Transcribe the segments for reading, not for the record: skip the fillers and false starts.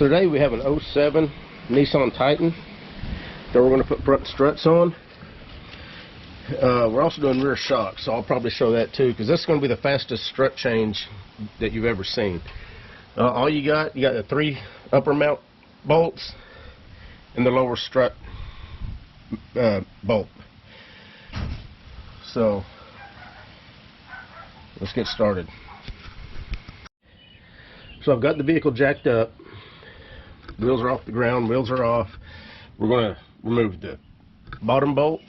So today we have an '07 Nissan Titan that we're going to put front struts on. We're also doing rear shocks, so I'll probably show that too, because this is going to be the fastest strut change that you've ever seen. All you got the 3 upper mount bolts and the lower strut bolt. So let's get started. So I've got the vehicle jacked up. Wheels are off the ground, wheels are off. We're going to remove the bottom bolt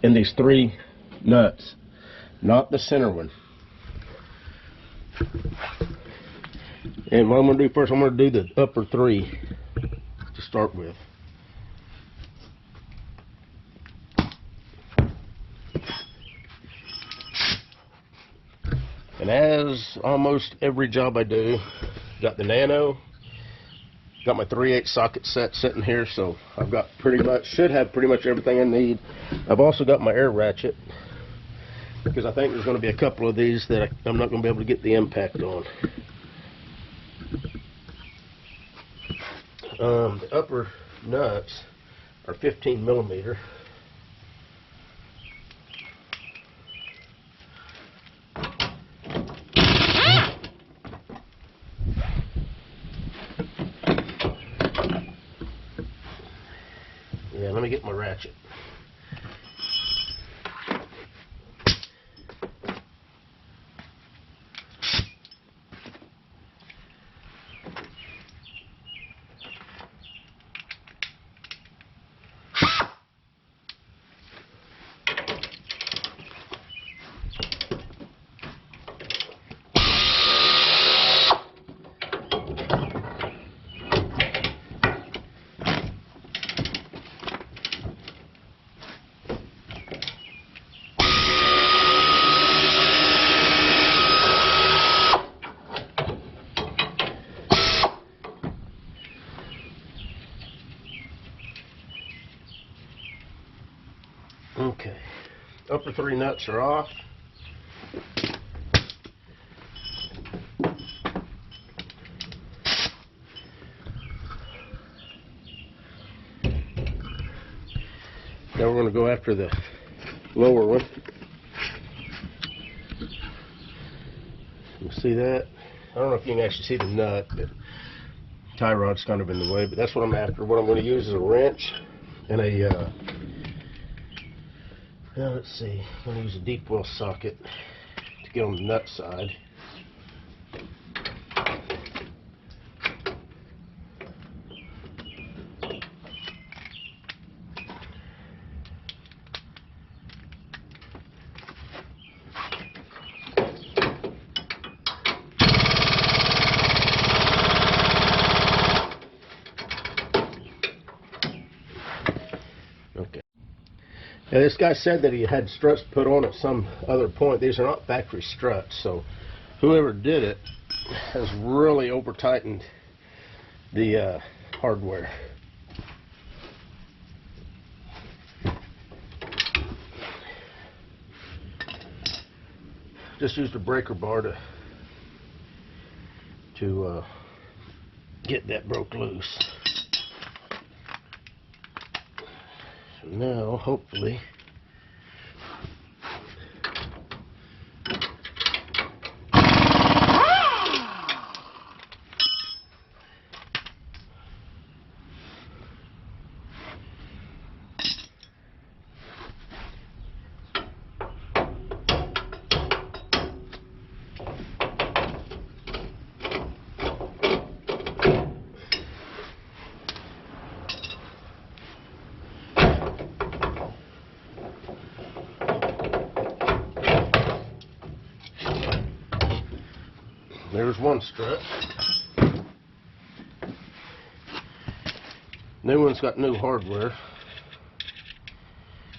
and these 3 nuts, not the center one. And what I'm going to do first, I'm going to do the upper 3 to start with. And as almost every job I do, got the nano, got my 3/8 socket set sitting here, so I've got should have pretty much everything I need. I've also got my air ratchet, because I think there's going to be a couple of these that I'm not going to be able to get the impact on. The upper nuts are 15 millimeter. Yeah, let me get my ratchet. Okay, upper 3 nuts are off. Now we're going to go after the lower one. You see that? I don't know if you can actually see the nut, but tie rod's kind of in the way, but that's what I'm after. What I'm going to use is a wrench and a now let's see, I'm going to use a deep well socket to get on the nut side. Okay. Now this guy said that he had struts put on at some other point. These are not factory struts, so whoever did it has really over tightened the hardware. Just used a breaker bar to get that broke loose. So now, hopefully, there's one strut. New one's got new hardware.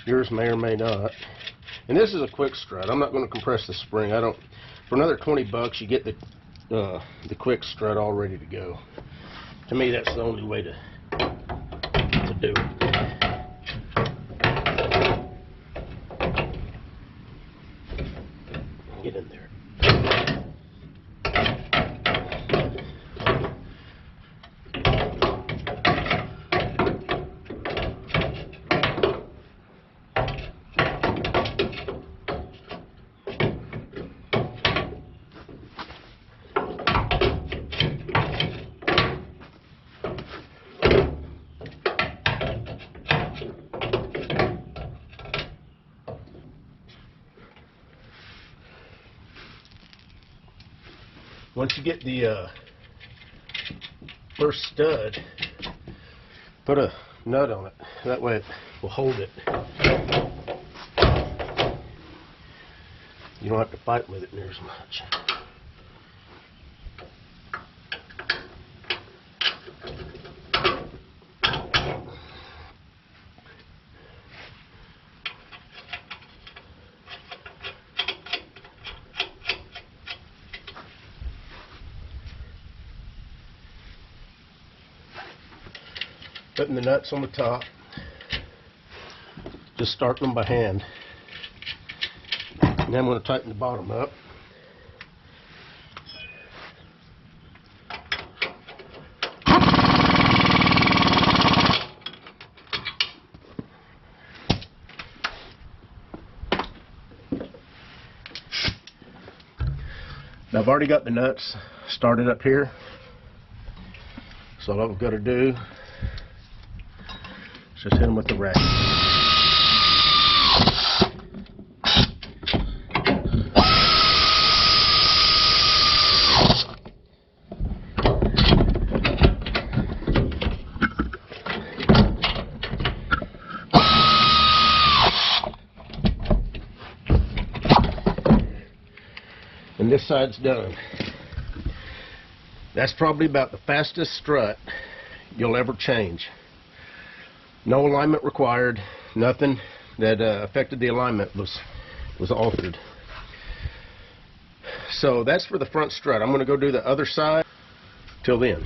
Yours may or may not. And this is a quick strut. I'm not going to compress the spring. For another 20 bucks, you get the quick strut all ready to go. To me, that's the only way to do it. Get in there. once you get the first stud, put a nut on it. That way it will hold it. You don't have to fight with it near as much. Putting the nuts on the top, just starting them by hand. And then I'm going to tighten the bottom up. Now I've already got the nuts started up here, so all I've got to do is just hit them with the ratchet. And this side's done. That's probably about the fastest strut you'll ever change. No alignment required. Nothing that affected the alignment was altered. So that's for the front strut. I'm going to go do the other side. Till then.